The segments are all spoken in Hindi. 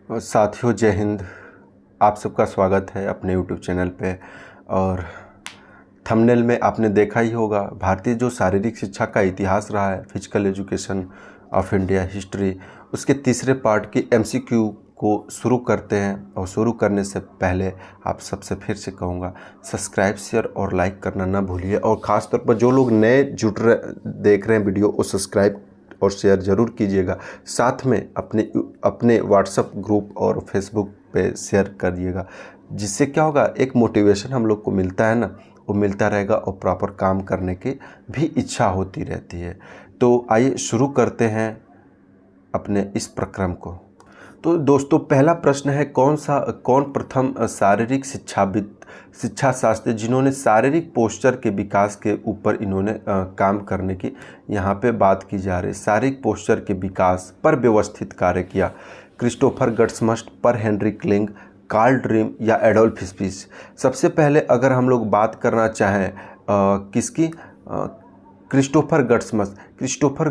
और साथियों, जय हिंद। आप सबका स्वागत है अपने YouTube चैनल पे। और थंबनेल में आपने देखा ही होगा, भारतीय जो शारीरिक शिक्षा का इतिहास रहा है, physical education of India history, उसके तीसरे पार्ट की MCQ को शुरू करते हैं। और शुरू करने से पहले आप सबसे फिर से कहूँगा, सब्सक्राइब, शेयर और लाइक करना ना भूलिए। और ख़ास तौर पर जो लोग नए देख रहे हैं वीडियो, वो सब्सक्राइब और शेयर ज़रूर कीजिएगा। साथ में अपने व्हाट्सएप ग्रुप और फेसबुक पे शेयर करिएगा, जिससे क्या होगा, एक मोटिवेशन हम लोग को मिलता है ना, वो मिलता रहेगा और प्रॉपर काम करने की भी इच्छा होती रहती है। तो आइए शुरू करते हैं अपने इस प्रक्रम को। तो दोस्तों, पहला प्रश्न है, कौन प्रथम शारीरिक शिक्षा शास्त्री जिन्होंने शारीरिक पोस्चर के विकास के ऊपर इन्होंने काम करने की यहाँ पे बात की जा रही है। शारीरिक पोस्चर के विकास पर व्यवस्थित कार्य किया। क्रिस्टोफर गट्समस्ट, पर हेनरी क्लिंग, कार्ल ड्रीम या एडोल्फ हिस्पिस। सबसे पहले अगर हम लोग बात करना चाहें किसकी, क्रिस्टोफर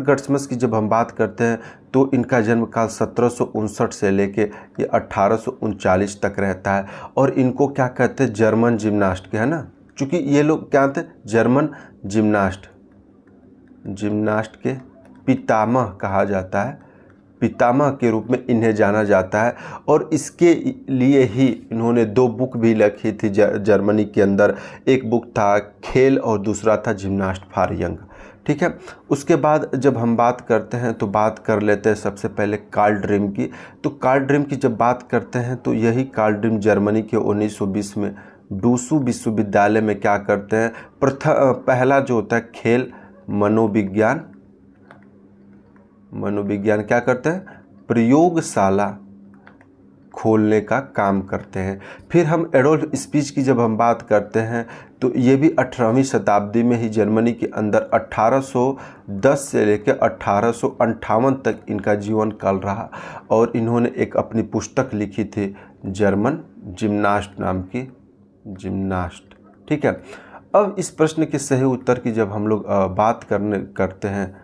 गट्समस की जब हम बात करते हैं तो इनका जन्म काल 1759 से लेके ये 1839 तक रहता है। और इनको क्या कहते हैं, जर्मन जिम्नास्ट के, है ना, क्योंकि ये लोग क्या थे, जर्मन जिम्नास्ट के पितामह कहा जाता है। पितामह के रूप में इन्हें जाना जाता है। और इसके लिए ही इन्होंने 2 बुक भी लिखी थी जर्मनी के अंदर। एक बुक था खेल और दूसरा था जिम्नास्ट फॉर यंग। ठीक है। उसके बाद जब हम बात करते हैं तो बात कर लेते हैं सबसे पहले कार्ल ड्रीम की। तो कार्ल ड्रीम की जब बात करते हैं तो यही कार्ल ड्रीम जर्मनी के 1920 में डूसू विश्वविद्यालय में क्या करते हैं, पहला जो होता है खेल मनोविज्ञान क्या करते हैं, प्रयोगशाला खोलने का काम करते हैं। फिर हम एडोल्फ हिस्पिस की जब हम बात करते हैं तो ये भी 18वीं शताब्दी में ही जर्मनी के अंदर 1810 से लेकर 1858 तक इनका जीवन काल रहा। और इन्होंने एक अपनी पुस्तक लिखी थी, जर्मन जिम्नास्ट नाम की, जिम्नास्ट। ठीक है। अब इस प्रश्न के सही उत्तर की जब हम लोग बात करते हैं,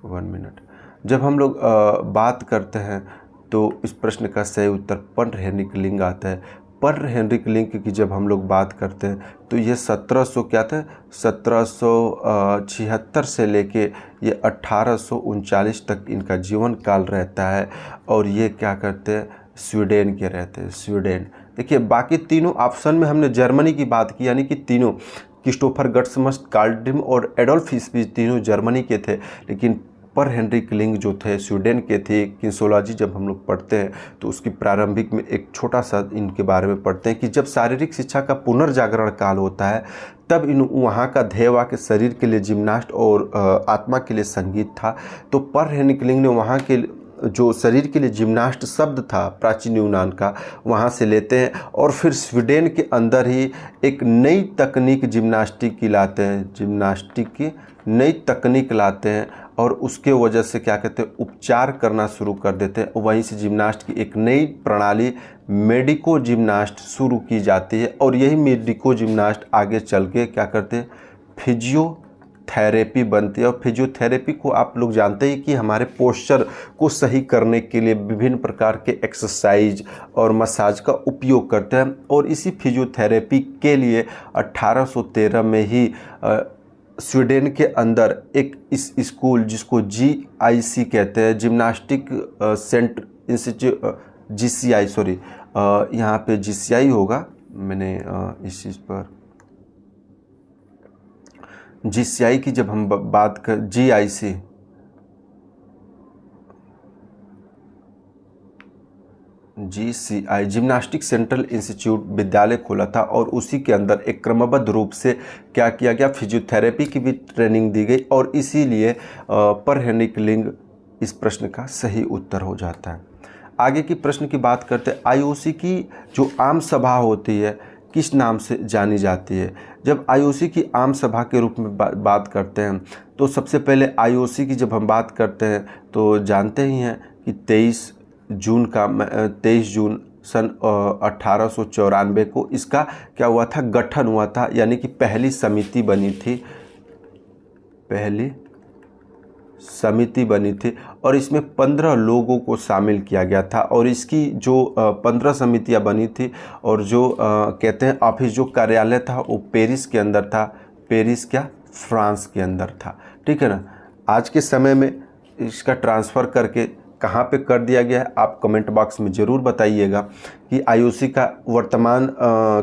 1 मिनट, जब हम लोग बात करते हैं तो इस प्रश्न का सही उत्तर पर हेनरी क्लिंग आता है। पर हेनरी क्लिंग की जब हम लोग बात करते हैं तो ये 1776 से लेके ये 1839 तक इनका जीवन काल रहता है। और ये क्या करते हैं, स्वीडन के रहते हैं, स्वीडन। देखिए, बाकी तीनों ऑप्शन में हमने जर्मनी की बात की, यानी कि तीनों क्रिस्टोफर गट्समस, कार्ल ड्रीम और एडोल्फ हिस्पिस तीनों जर्मनी के थे। लेकिन पर हेनरी क्लिंग जो थे स्वीडन के थे। किन्सोलॉजी जब हम लोग पढ़ते हैं तो उसकी प्रारंभिक में एक छोटा सा इनके बारे में पढ़ते हैं कि जब शारीरिक शिक्षा का पुनर्जागरण काल होता है तब वहाँ का ध्येय वाक्य शरीर के लिए जिम्नास्ट और आत्मा के लिए संगीत था। तो पर हेनरी क्लिंग ने वहाँ के जो शरीर के लिए जिम्नास्ट शब्द था प्राचीन यूनान का, वहाँ से लेते हैं। और फिर स्वीडन के अंदर ही एक नई तकनीक जिम्नास्टिक की लाते हैं, जिम्नास्टिक की नई तकनीक लाते हैं। और उसके वजह से क्या कहते हैं, उपचार करना शुरू कर देते हैं। वहीं से जिम्नास्ट की एक नई प्रणाली मेडिको जिम्नास्ट शुरू की जाती है। और यही मेडिको जिम्नास्ट आगे चल के क्या करते हैं, फिजियोथेरेपी बनती है। और फिजियोथेरेपी को आप लोग जानते हैं कि हमारे पोस्चर को सही करने के लिए विभिन्न प्रकार के एक्सरसाइज और मसाज का उपयोग करते हैं। और इसी फिजियोथेरेपी के लिए 1813 में ही स्वीडन के अंदर एक इस स्कूल, जिसको GIC कहते हैं, gymnastic centre institute, GCI, sorry, यहाँ पे GCI होगा, मैंने इस चीज़ पर GCI की जब हम बात कर, GIC, GCI gymnastic central institute विद्यालय खोला था। और उसी के अंदर एक क्रमबद्ध रूप से क्या किया गया, फिजियोथेरेपी की भी ट्रेनिंग दी गई। और इसीलिए पर हेनरी क्लिंग इस प्रश्न का सही उत्तर हो जाता है। आगे की प्रश्न की बात करते हैं, IOC की जो आम सभा होती है किस नाम से जानी जाती है। जब IOC की आम सभा के रूप में बात करते हैं तो सबसे पहले IOC की जब हम बात करते हैं तो जानते ही हैं कि 23 जून सन 1894 को इसका क्या हुआ था, गठन हुआ था। यानी कि पहली समिति बनी थी, पहली समिति बनी थी और इसमें 15 लोगों को शामिल किया गया था। और इसकी जो 15 समितियां बनी थी और जो कहते हैं ऑफिस, जो कार्यालय था वो पेरिस के अंदर था। पेरिस क्या, फ्रांस के अंदर था। ठीक है ना। आज के समय में इसका ट्रांसफ़र करके कहाँ पे कर दिया गया है, आप कमेंट बॉक्स में ज़रूर बताइएगा कि आईओसी का वर्तमान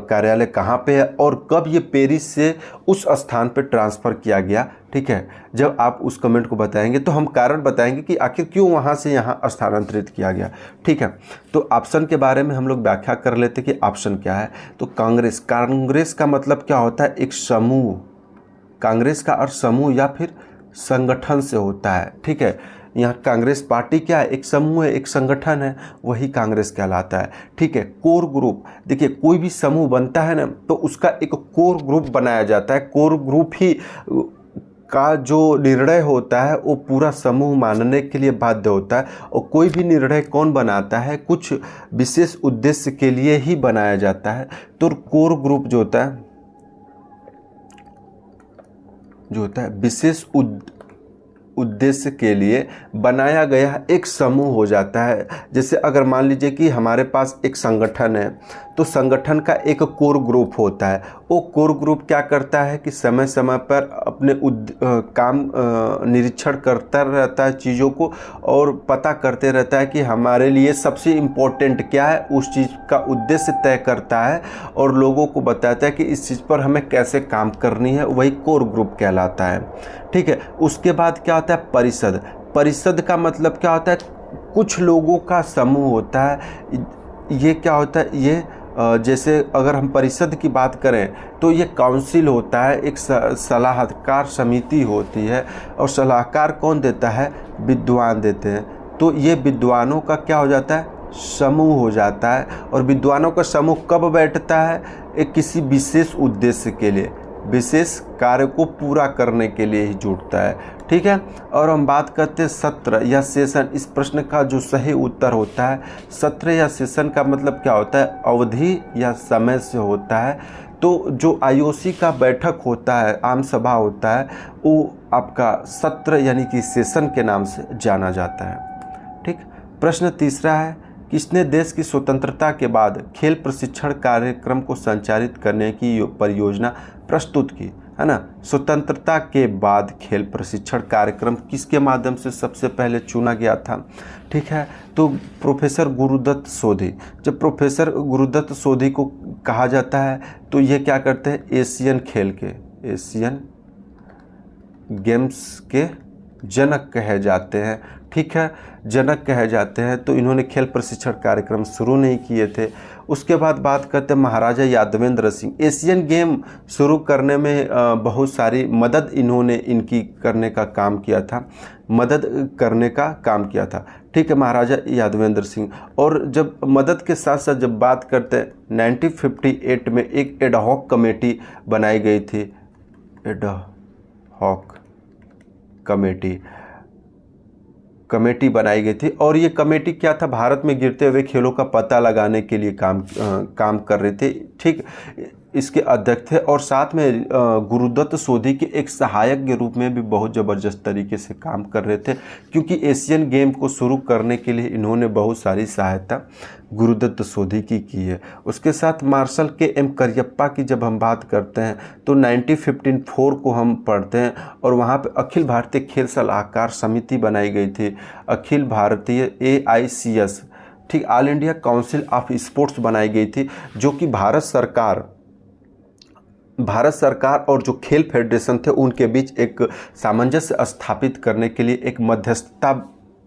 कार्यालय कहाँ पे है और कब ये पेरिस से उस स्थान पे ट्रांसफ़र किया गया। ठीक है, जब आप उस कमेंट को बताएंगे तो हम कारण बताएंगे कि आखिर क्यों वहाँ से यहाँ स्थानांतरित किया गया। ठीक है, तो ऑप्शन के बारे में हम लोग व्याख्या कर लेते कि ऑप्शन क्या है। तो कांग्रेस, कांग्रेस का मतलब क्या होता है, एक समूह। कांग्रेस का अर्थ समूह या फिर संगठन से होता है। ठीक है, यहाँ कांग्रेस पार्टी क्या है, एक समूह है, एक संगठन है, वही कांग्रेस कहलाता है। ठीक है, कोर ग्रुप, देखिए कोई भी समूह बनता है ना तो उसका एक कोर ग्रुप बनाया जाता है। कोर ग्रुप ही का जो निर्णय होता है वो पूरा समूह मानने के लिए बाध्य होता है। और कोई भी निर्णय कौन बनाता है, कुछ विशेष उद्देश्य के लिए ही बनाया जाता है। तो कोर ग्रुप जो होता है विशेष उद्देश्य के लिए बनाया गया एक समूह हो जाता है। जैसे अगर मान लीजिए कि हमारे पास एक संगठन है तो संगठन का एक कोर ग्रुप होता है। वो कोर ग्रुप क्या करता है कि समय समय पर अपने काम निरीक्षण करता रहता है चीज़ों को और पता करते रहता है कि हमारे लिए सबसे इम्पोर्टेंट क्या है, उस चीज़ का उद्देश्य तय करता है और लोगों को बताता है कि इस चीज़ पर हमें कैसे काम करनी है, वही कोर ग्रुप कहलाता है। ठीक है, उसके बाद क्या होता है, परिषद। परिषद का मतलब क्या होता है, कुछ लोगों का समूह होता है। ये क्या होता है, ये जैसे अगर हम परिषद की बात करें तो ये काउंसिल होता है, एक सलाहकार समिति होती है और सलाहकार कौन देता है, विद्वान देते हैं। तो ये विद्वानों का क्या हो जाता है, समूह हो जाता है। और विद्वानों का समूह कब बैठता है, एक किसी विशेष उद्देश्य के लिए, विशेष कार्य को पूरा करने के लिए ही जुटता है। ठीक है, और हम बात करते हैं सत्र या सेशन। इस प्रश्न का जो सही उत्तर होता है, सत्र या सेशन का मतलब क्या होता है, अवधि या समय से होता है। तो जो आईओसी का बैठक होता है, आम सभा होता है, वो आपका सत्र यानी कि सेशन के नाम से जाना जाता है। ठीक, प्रश्न तीसरा है, किसने देश की स्वतंत्रता के बाद खेल प्रशिक्षण कार्यक्रम को संचालित करने की परियोजना प्रस्तुत की, है ना। स्वतंत्रता के बाद खेल प्रशिक्षण कार्यक्रम किसके माध्यम से सबसे पहले चुना गया था। ठीक है, तो प्रोफेसर गुरुदत्त सोधी। जब प्रोफेसर गुरुदत्त सोधी को कहा जाता है तो ये क्या करते हैं, एशियन खेल के, एशियन गेम्स के जनक कहे जाते हैं। ठीक है, जनक कहे जाते हैं। तो इन्होंने खेल प्रशिक्षण कार्यक्रम शुरू नहीं किए थे। उसके बाद बात करते हैं महाराजा यादवेंद्र सिंह। एशियन गेम शुरू करने में बहुत सारी मदद इन्होंने इनकी करने का काम किया था, मदद करने का काम किया था। ठीक है, महाराजा यादवेंद्र सिंह। और जब मदद के साथ साथ जब बात करते हैं 1958 में एक एडहॉक कमेटी बनाई गई थी, एडहॉक कमेटी बनाई गई थी। और ये कमेटी क्या था, भारत में गिरते हुए खेलों का पता लगाने के लिए काम कर रहे थे। ठीक, इसके अध्यक्ष थे और साथ में गुरुदत्त सोधी के एक सहायक के रूप में भी बहुत ज़बरदस्त तरीके से काम कर रहे थे, क्योंकि एशियन गेम को शुरू करने के लिए इन्होंने बहुत सारी सहायता गुरुदत्त सोधी की है। उसके साथ मार्शल के एम करियप्पा की जब हम बात करते हैं तो 1954 को हम पढ़ते हैं और वहाँ पे अखिल भारतीय खेल सलाहकार समिति बनाई गई थी, अखिल भारतीय AICS। ठीक, all India council of sports बनाई गई थी, जो कि भारत सरकार और जो खेल फेडरेशन थे उनके बीच एक सामंजस्य स्थापित करने के लिए, एक मध्यस्थता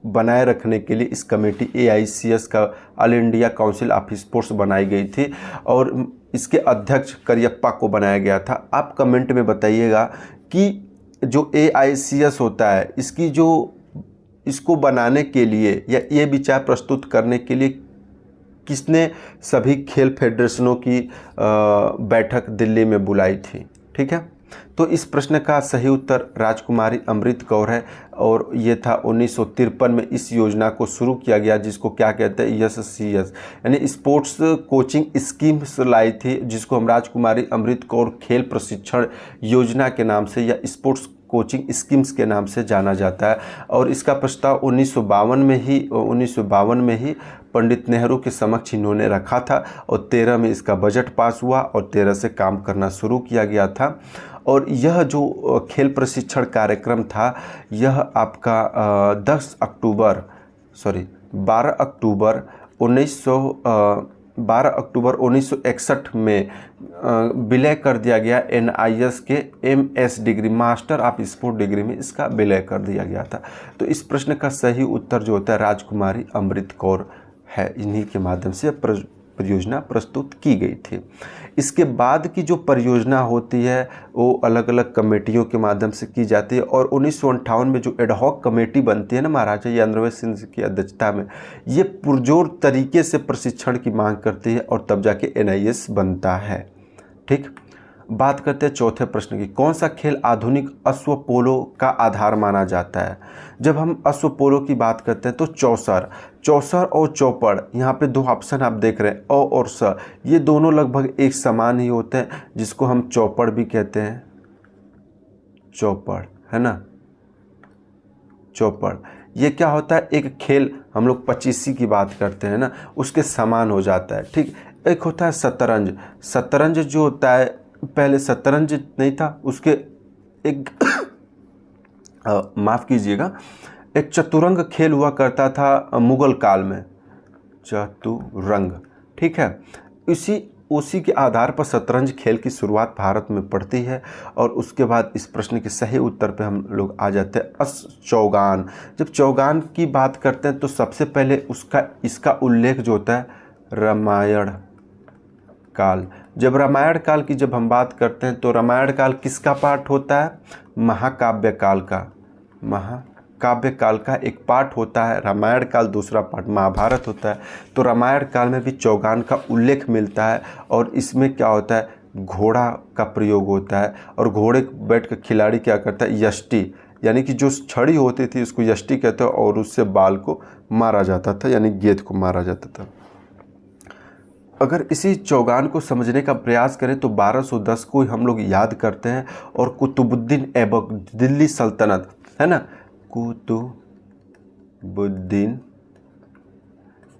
बनाए रखने के लिए इस कमेटी AICS का, all India council of sports बनाई गई थी और इसके अध्यक्ष करियप्पा को बनाया गया था। आप कमेंट में बताइएगा कि जो AICS होता है, इसको बनाने के लिए या ये विचार प्रस्तुत करने के लिए किसने सभी खेल फेडरेशनों की बैठक दिल्ली में बुलाई थी। ठीक है, तो इस प्रश्न का सही उत्तर राजकुमारी अमृत कौर है और ये था 1953 में इस योजना को शुरू किया गया, जिसको क्या कहते हैं, SCS यानी स्पोर्ट्स कोचिंग स्कीम लाई थी, जिसको हम राजकुमारी अमृत कौर खेल प्रशिक्षण योजना के नाम से या स्पोर्ट्स कोचिंग स्कीम्स के नाम से जाना जाता है। और इसका प्रस्ताव 1952 में ही पंडित नेहरू के समक्ष इन्होंने रखा था और 13 में इसका बजट पास हुआ और 13 से काम करना शुरू किया गया था। और यह जो खेल प्रशिक्षण कार्यक्रम था यह आपका 12 अक्टूबर 1961 में विलय कर दिया गया। NIS के MS degree, master of sport degree में इसका विलय कर दिया गया था। तो इस प्रश्न का सही उत्तर जो होता है राजकुमारी अमृत कौर है। इन्हीं के माध्यम से परियोजना प्रस्तुत की गई थी। इसके बाद की जो परियोजना होती है वो अलग अलग कमेटियों के माध्यम से की जाती है। और 1958 में जो एडहॉक कमेटी बनती है ना महाराजा यादव सिंह की अध्यक्षता में, ये पुरजोर तरीके से प्रशिक्षण की मांग करती है और तब जाके NIS बनता है। ठीक, बात करते हैं चौथे प्रश्न की। कौन सा खेल आधुनिक अश्व पोलो का आधार माना जाता है? जब हम अश्व पोलो की बात करते हैं तो चौसर और चौपड़, यहाँ पे दो ऑप्शन आप देख रहे हैं, अ और स, ये दोनों लगभग एक समान ही होते हैं, जिसको हम चौपड़ भी कहते हैं। चौपड़ है ना, चौपड़ ये क्या होता है? एक खेल हम लोग पचीसी की बात करते हैं ना, उसके समान हो जाता है। ठीक, एक होता है शतरंज। शतरंज जो होता है, पहले शतरंज नहीं था, उसके एक माफ़ कीजिएगा, एक चतुरंग खेल हुआ करता था मुगल काल में, चतुरंग। ठीक है, उसी के आधार पर शतरंज खेल की शुरुआत भारत में पड़ती है। और उसके बाद इस प्रश्न के सही उत्तर पे हम लोग आ जाते हैं चौगान। जब चौगान की बात करते हैं तो सबसे पहले इसका उल्लेख जो होता है रामायण काल। जब रामायण काल की जब हम बात करते हैं तो रामायण काल किसका पार्ट होता है? महाकाव्य काल का। महाकाव्य काल का एक पार्ट होता है रामायण काल, दूसरा पार्ट महाभारत होता है। तो रामायण काल में भी चौगान का उल्लेख मिलता है। और इसमें क्या होता है? घोड़ा का प्रयोग होता है और घोड़े बैठ कर खिलाड़ी क्या करता है? यष्टि, यानी कि जो छड़ी होती थी उसको यष्टि कहते हैं, और उससे बाल को मारा जाता था, यानी गेंद को मारा जाता था। अगर इसी चौगान को समझने का प्रयास करें तो 1210 को हम लोग याद करते हैं। और कुतुबुद्दीन ऐबक, दिल्ली सल्तनत है ना, कुतुबुद्दीन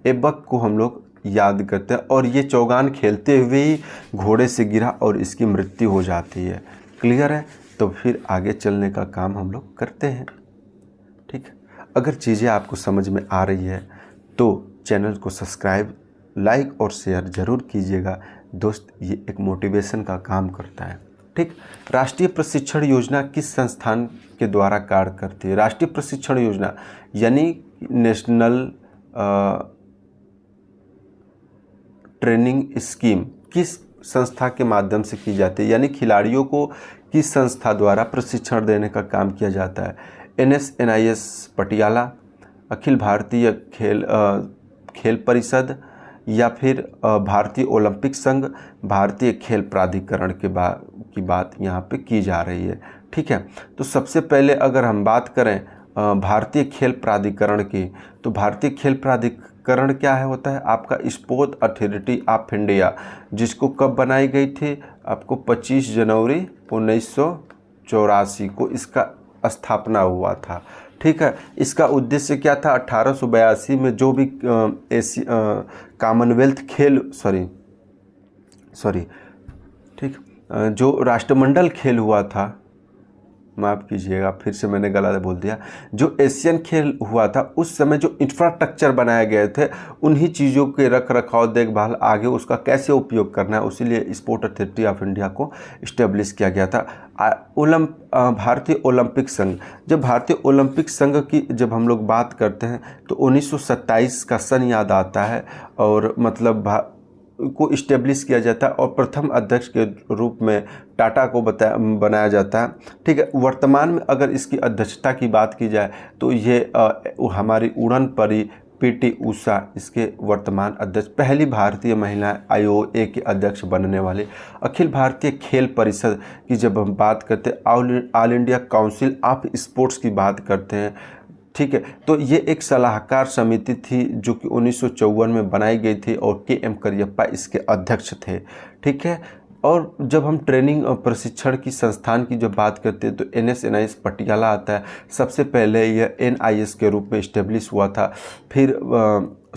ऐबक को हम लोग याद करते हैं। और ये चौगान खेलते हुए ही घोड़े से गिरा और इसकी मृत्यु हो जाती है। क्लियर है? तो फिर आगे चलने का काम हम लोग करते हैं। ठीक, अगर चीज़ें आपको समझ में आ रही है तो चैनल को सब्सक्राइब, लाइक और शेयर ज़रूर कीजिएगा दोस्त, ये एक मोटिवेशन का काम करता है। ठीक, राष्ट्रीय प्रशिक्षण योजना किस संस्थान के द्वारा कार्य करती है? राष्ट्रीय प्रशिक्षण योजना यानी नेशनल ट्रेनिंग स्कीम किस संस्था के माध्यम से की जाती है? यानी खिलाड़ियों को किस संस्था द्वारा प्रशिक्षण देने का काम किया जाता है? NIS पटियाला, अखिल भारतीय खेल परिषद, या फिर भारतीय ओलंपिक संघ, भारतीय खेल प्राधिकरण की बात यहाँ पे की जा रही है। ठीक है, तो सबसे पहले अगर हम बात करें भारतीय खेल प्राधिकरण की, तो भारतीय खेल प्राधिकरण क्या है होता है? आपका स्पोर्ट अथॉरिटी ऑफ इंडिया, जिसको कब बनाई गई थी? आपको 25 जनवरी 1984 को इसका स्थापना हुआ था। ठीक है, इसका उद्देश्य क्या था? 1882 में जो भी कॉमनवेल्थ खेल ठीक, जो राष्ट्रमंडल खेल हुआ था, माफ़ कीजिएगा फिर से मैंने गलत बोल दिया, जो एशियन खेल हुआ था उस समय जो इंफ्रास्ट्रक्चर बनाए गए थे, उन्हीं चीज़ों के रख रखाव, देखभाल, आगे उसका कैसे उपयोग करना है, उसीलिए स्पोर्ट अथॉरिटी ऑफ इंडिया को इस्टेब्लिश किया गया था। भारतीय ओलंपिक संघ, जब भारतीय ओलंपिक संघ की जब हम लोग बात करते हैं तो 1927 का सन याद आता है, और मतलब को इस्टेब्लिश किया जाता है और प्रथम अध्यक्ष के रूप में टाटा को बनाया जाता है। ठीक है, वर्तमान में अगर इसकी अध्यक्षता की बात की जाए तो ये हमारी उड़न परी PT उषा इसके वर्तमान अध्यक्ष, पहली भारतीय महिला IOA के अध्यक्ष बनने वाले। अखिल भारतीय खेल परिषद की जब हम बात करते हैं, all India council of sports की बात करते हैं। ठीक है, तो ये एक सलाहकार समिति थी जो कि 1954 में बनाई गई थी और KM करियप्पा इसके अध्यक्ष थे। ठीक है, और जब हम ट्रेनिंग और प्रशिक्षण की संस्थान की जब बात करते हैं तो NS-NIS पटियाला आता है। सबसे पहले यह NIS के रूप में इस्टेब्लिश हुआ था। फिर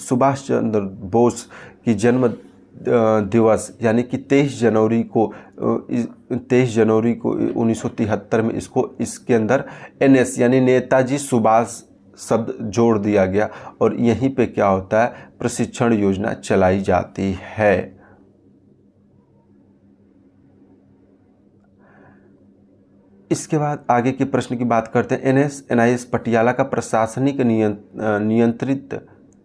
सुभाष चंद्र बोस की जन्म दिवस यानी कि 23 जनवरी को 1973 में इसके अंदर NS यानी नेताजी सुभाष शब्द जोड़ दिया गया और यहीं पे क्या होता है, प्रशिक्षण योजना चलाई जाती है। इसके बाद आगे के प्रश्न की बात करते हैं। NS-NIS पटियाला का प्रशासनिक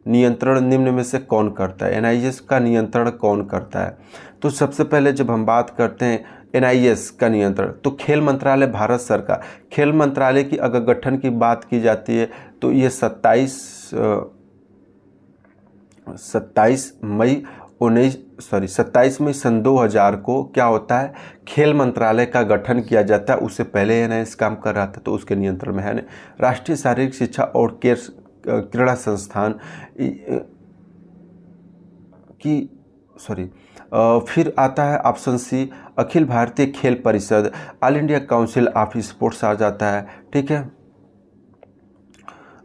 नियंत्रण निम्न में से कौन करता है? NIS का नियंत्रण कौन करता है? तो सबसे पहले जब हम बात करते हैं NIS का नियंत्रण, तो खेल मंत्रालय भारत सरकार। खेल मंत्रालय की अगर गठन की बात की जाती है तो ये 27 मई सन 2000 को क्या होता है, खेल मंत्रालय का गठन किया जाता है। उससे पहले NIS काम कर रहा था तो उसके नियंत्रण में है। राष्ट्रीय शारीरिक शिक्षा और क्रीड़ा संस्थान फिर आता है option C, Akhil Bharatiya Khel Parishad, all India council of sports आ जाता है। ठीक है,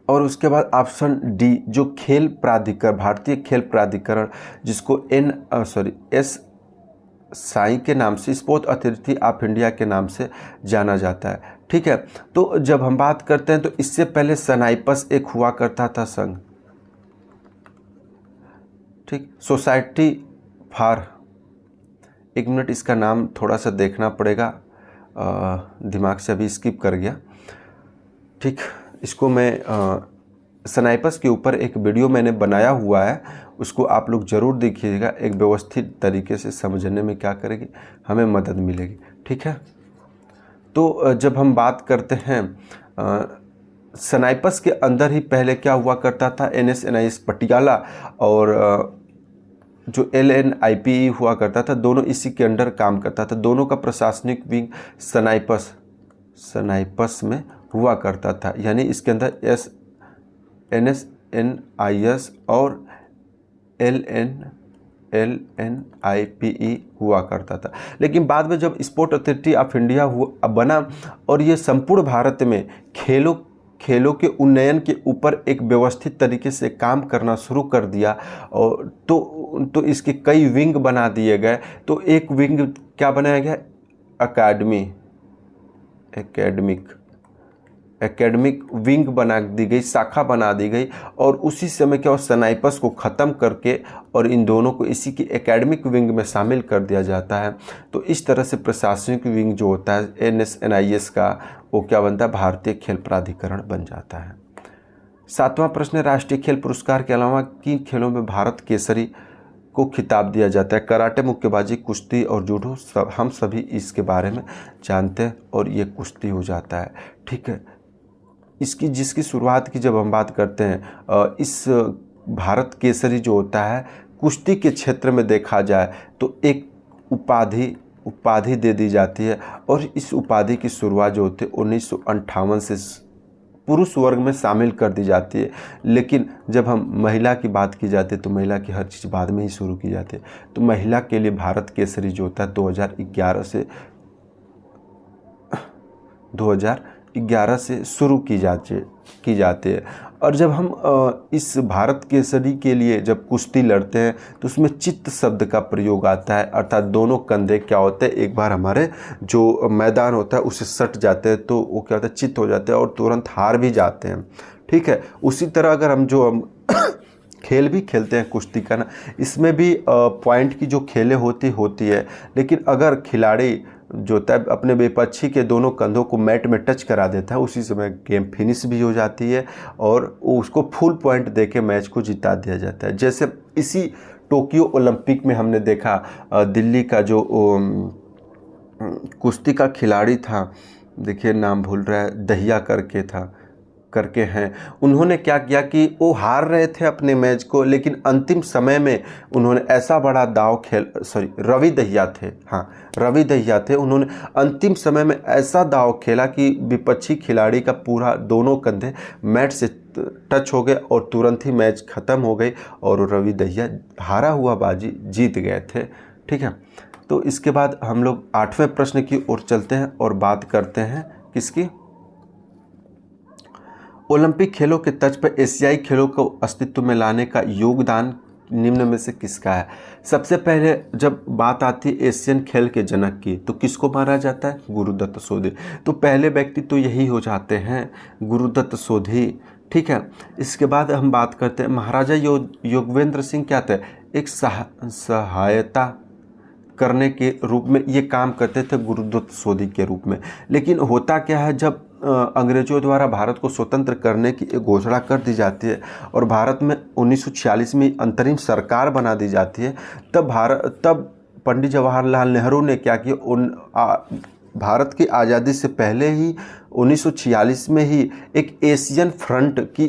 और उसके बाद ऑप्शन डी जो खेल प्राधिकरण, भारतीय खेल प्राधिकरण, जिसको SAI के नाम से, स्पोर्ट्स अथॉरिटी ऑफ इंडिया के नाम से जाना जाता है। ठीक है, तो जब हम बात करते हैं तो इससे पहले सनाइपस एक हुआ करता था संघ, ठीक, सोसाइटी फॉर, एक मिनट इसका नाम थोड़ा सा देखना पड़ेगा, दिमाग से अभी स्किप कर गया। ठीक, इसको मैं सनाइपस के ऊपर एक वीडियो मैंने बनाया हुआ है, उसको आप लोग ज़रूर देखिएगा। एक व्यवस्थित तरीके से समझने में क्या करेगी, हमें मदद मिलेगी। ठीक है, तो जब हम बात करते हैं सनाइपस के अंदर ही पहले क्या हुआ करता था, NS-NIS पटियाला और जो LNIPE हुआ करता था, दोनों इसी के अंडर काम करता था। दोनों का प्रशासनिक विंग सनाइपस में हुआ करता था, यानी इसके अंदर NS-NIS और LNIPE हुआ करता था। लेकिन बाद में जब स्पोर्ट अथॉरिटी ऑफ इंडिया बना और ये संपूर्ण भारत में खेलों के उन्नयन के ऊपर एक व्यवस्थित तरीके से काम करना शुरू कर दिया, और तो इसके कई विंग बना दिए गए। तो एक विंग क्या बनाया गया, एकेडमिक विंग बना दी गई, शाखा बना दी गई। और उसी समय क्या, सनाइपस को ख़त्म करके और इन दोनों को इसी की एकेडमिक विंग में शामिल कर दिया जाता है। तो इस तरह से प्रशासनिक विंग जो होता है NS-NIS का, वो क्या बनता है, भारतीय खेल प्राधिकरण बन जाता है। 7वां प्रश्न, राष्ट्रीय खेल पुरस्कार के अलावा किन खेलों में भारत केसरी को खिताब दिया जाता है? कराटे, मुक्केबाजी, कुश्ती और जूडो, हम सभी इसके बारे में जानते हैं और ये कुश्ती हो जाता है। ठीक है, जिसकी शुरुआत की जब हम बात करते हैं, इस भारत केसरी जो होता है कुश्ती के क्षेत्र में देखा जाए तो एक उपाधि दे दी जाती है, और इस उपाधि की शुरुआत जो होती है 1958 से पुरुष वर्ग में शामिल कर दी जाती है। लेकिन जब हम महिला की बात की जाती है तो महिला की हर चीज़ बाद में ही शुरू की जाती है। तो महिला के लिए भारत केसरी जो होता है 2011 से शुरू की जाती है। और जब हम इस भारत केसरी के लिए जब कुश्ती लड़ते हैं तो उसमें चित्त शब्द का प्रयोग आता है, अर्थात दोनों कंधे क्या होते हैं, एक बार हमारे जो मैदान होता है उससे सट जाते हैं तो वो क्या होता है, चित्त हो जाते हैं और तुरंत हार भी जाते हैं। ठीक है, उसी तरह अगर हम खेल भी खेलते हैं कुश्ती का ना, इसमें भी पॉइंट की जो खेलें होती है, लेकिन अगर खिलाड़ी जो होता है अपने विपक्षी के दोनों कंधों को मैट में टच करा देता है, उसी समय गेम फिनिश भी हो जाती है और उसको फुल पॉइंट देके मैच को जिता दिया जाता है। जैसे इसी टोक्यो ओलंपिक में हमने देखा, दिल्ली का जो कुश्ती का खिलाड़ी था, देखिए नाम भूल रहा है, दहिया करके हैं, उन्होंने क्या किया कि वो हार रहे थे अपने मैच को, लेकिन अंतिम समय में उन्होंने ऐसा बड़ा दांव रवि दहिया थे, उन्होंने अंतिम समय में ऐसा दांव खेला कि विपक्षी खिलाड़ी का पूरा दोनों कंधे मैट से टच हो गए और तुरंत ही मैच ख़त्म हो गई और रवि दहिया हारा हुआ बाजी जीत गए थे। ठीक है, तो इसके बाद हम लोग 8वें प्रश्न की ओर चलते हैं और बात करते हैं किसकी, ओलंपिक खेलों के तर्ज पर एशियाई खेलों को अस्तित्व में लाने का योगदान निम्न में से किसका है। सबसे पहले जब बात आती है एशियन खेल के जनक की, तो किसको माना जाता है, गुरुदत्त सोधी। तो पहले व्यक्ति तो यही हो जाते हैं, गुरुदत्त सोधी। ठीक है, इसके बाद हम बात करते हैं महाराजा योगेंद्र सिंह क्या थे, एक सहायता करने के रूप में ये काम करते थे गुरुदत्त सोधी के रूप में। लेकिन होता क्या है, जब अंग्रेजों द्वारा भारत को स्वतंत्र करने की एक घोषणा कर दी जाती है और भारत में 1946 में अंतरिम सरकार बना दी जाती है, तब पंडित जवाहरलाल नेहरू ने क्या किया, भारत की आज़ादी से पहले ही 1946 में ही एक एशियन फ्रंट की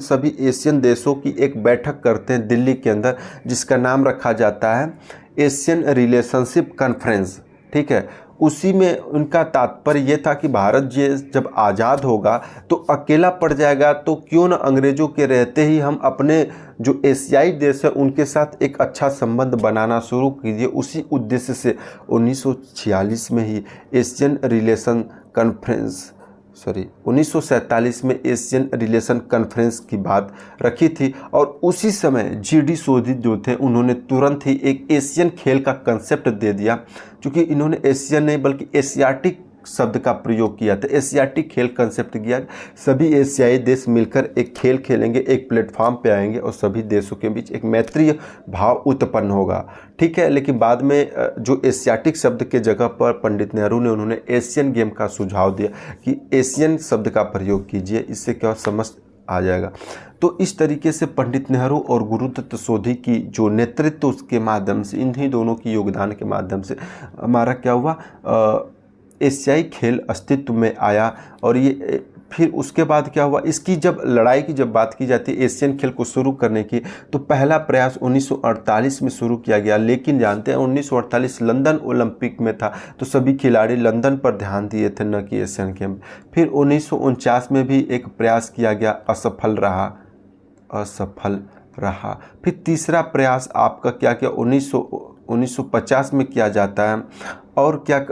सभी एशियन देशों की एक बैठक करते हैं दिल्ली के अंदर, जिसका नाम रखा जाता है एशियन रिलेशनशिप कॉन्फ्रेंस। ठीक है, उसी में उनका तात्पर्य ये था कि भारत जब आज़ाद होगा तो अकेला पड़ जाएगा, तो क्यों न अंग्रेज़ों के रहते ही हम अपने जो एशियाई देश है उनके साथ एक अच्छा संबंध बनाना शुरू कीजिए। उसी उद्देश्य से 1946 में ही एशियन रिलेशन कॉन्फ्रेंस 1947 में एशियन रिलेशन कॉन्फ्रेंस की बात रखी थी। और उसी समय जीडी सोधी जो थे उन्होंने तुरंत ही एक एशियन खेल का कंसेप्ट दे दिया, क्योंकि इन्होंने एशियन नहीं बल्कि एशियाटिक शब्द का प्रयोग किया था। एशियाटिक खेल कंसेप्ट किया, सभी एशियाई देश मिलकर एक खेल खेलेंगे, एक प्लेटफॉर्म पे आएंगे और सभी देशों के बीच एक मैत्रीय भाव उत्पन्न होगा। ठीक है, लेकिन बाद में जो एशियाटिक शब्द के जगह पर पंडित नेहरू ने उन्होंने एशियन गेम का सुझाव दिया कि एशियन शब्द का प्रयोग कीजिए, इससे क्या समझ आ जाएगा। तो इस तरीके से पंडित नेहरू और गुरुदत्त सोधी की जो नेतृत्व उसके माध्यम से, इन्हीं दोनों की योगदान के माध्यम से हमारा क्या हुआ, एशियाई खेल अस्तित्व में आया। और ये फिर उसके बाद क्या हुआ, इसकी जब लड़ाई की जब बात की जाती है एशियन खेल को शुरू करने की, तो पहला प्रयास 1948 में शुरू किया गया। लेकिन जानते हैं 1948 लंदन ओलंपिक में था, तो सभी खिलाड़ी लंदन पर ध्यान दिए थे, न कि एशियन गेम। फिर 1949 में भी एक प्रयास किया गया, असफल रहा। फिर तीसरा प्रयास आपका क्या 1950 में किया जाता है, और क्या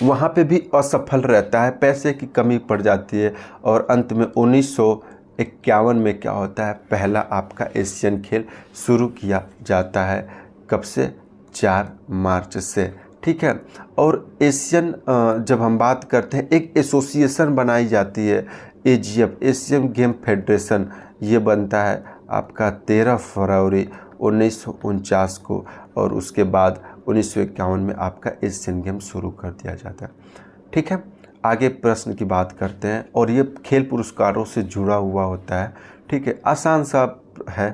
वहाँ पे भी असफल रहता है, पैसे की कमी पड़ जाती है। और अंत में 1951 में क्या होता है, पहला आपका एशियन खेल शुरू किया जाता है। कब से, 4 मार्च से। ठीक है, और एशियन जब हम बात करते हैं, एक एसोसिएशन बनाई जाती है, एजीएफ, एशियन गेम फेडरेशन। ये बनता है आपका 13 फरवरी 1949 को, और उसके बाद 1951 में आपका एशियन गेम शुरू कर दिया जाता है। ठीक है, आगे प्रश्न की बात करते हैं, और ये खेल पुरस्कारों से जुड़ा हुआ होता है। ठीक है, आसान सा है,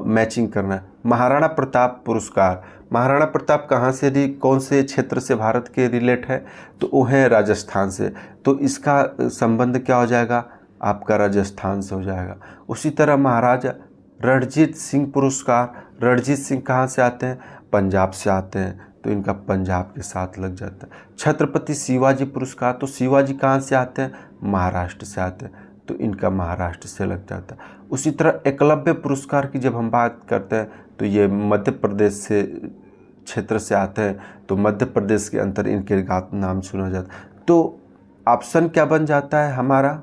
मैचिंग करना है। महाराणा प्रताप पुरस्कार, महाराणा प्रताप कहाँ से कौन से क्षेत्र से भारत के रिलेट है, तो वो है राजस्थान से, तो इसका संबंध क्या हो जाएगा, आपका राजस्थान से हो जाएगा। उसी तरह महाराजा रणजीत सिंह पुरस्कार, रणजीत सिंह कहाँ से आते हैं, पंजाब से आते हैं, तो इनका पंजाब के साथ लग जाता है। छत्रपति शिवाजी पुरस्कार, तो शिवाजी कहाँ से आते हैं, महाराष्ट्र से आते हैं, तो इनका महाराष्ट्र से लग जाता है। उसी तरह एकलव्य पुरस्कार की जब हम बात करते हैं, तो ये मध्य प्रदेश से क्षेत्र से आते हैं, तो मध्य प्रदेश के अंतर इनके नाम सुना जाता है। तो ऑप्शन क्या बन जाता है हमारा,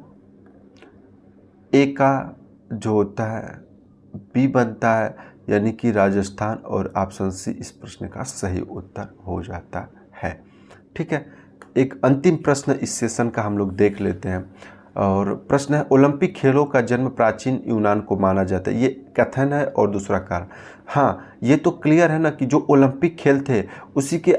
ए का जो होता है बी बनता है, यानी कि राजस्थान, और ऑप्शन सी इस प्रश्न का सही उत्तर हो जाता है। ठीक है, एक अंतिम प्रश्न इस सेशन का हम लोग देख लेते हैं, और प्रश्न है, ओलंपिक खेलों का जन्म प्राचीन यूनान को माना जाता है। ये कथन है और दूसरा कारण। हाँ, ये तो क्लियर है ना कि जो ओलंपिक खेल थे उसी के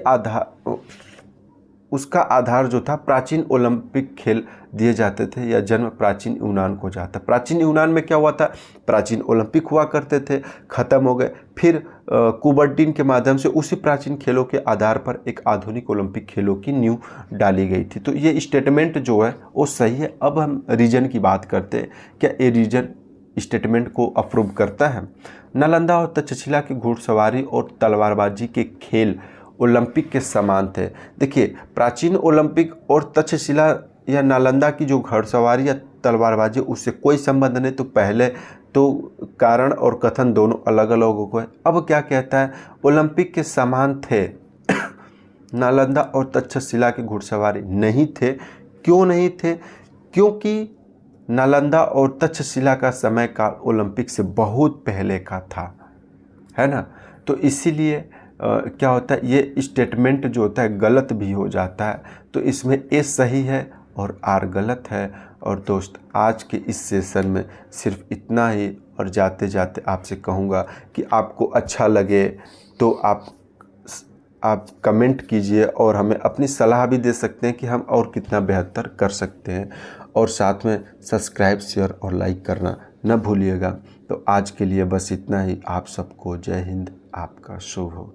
उसका आधार जो था प्राचीन ओलंपिक खेल दिए जाते थे, या जन्म प्राचीन यूनान को जाता। प्राचीन यूनान में क्या हुआ था, प्राचीन ओलंपिक हुआ करते थे, ख़त्म हो गए। फिर कुबर्टिन के माध्यम से उसी प्राचीन खेलों के आधार पर एक आधुनिक ओलंपिक खेलों की नींव डाली गई थी। तो ये स्टेटमेंट जो है वो सही है। अब हम रीजन की बात करते हैं, क्या ये रीजन स्टेटमेंट को अप्रूव करता है। नालंदा और तक्षशिला की घुड़सवारी और तलवारबाजी के खेल ओलंपिक के समान थे। देखिए, प्राचीन ओलंपिक और तक्षशिला या नालंदा की जो घुड़सवारी या तलवारबाजी उससे कोई संबंध नहीं। तो पहले तो कारण और कथन दोनों अलग अलग हो गए। अब क्या कहता है, ओलंपिक के समान थे नालंदा और तक्षशिला की घुड़सवारी नहीं थे। क्यों नहीं थे? क्योंकि नालंदा और तक्षशिला का समय काल ओलंपिक से बहुत पहले का था, है ना। तो इसीलिए क्या होता है, ये स्टेटमेंट जो होता है गलत भी हो जाता है। तो इसमें ए सही है और आर गलत है। और दोस्त, आज के इस सेशन में सिर्फ इतना ही। और जाते जाते आपसे कहूँगा कि आपको अच्छा लगे तो आप कमेंट कीजिए और हमें अपनी सलाह भी दे सकते हैं कि हम और कितना बेहतर कर सकते हैं। और साथ में सब्सक्राइब, शेयर और लाइक करना न भूलिएगा। तो आज के लिए बस इतना ही। आप सबको जय हिंद, आपका शुभ हो।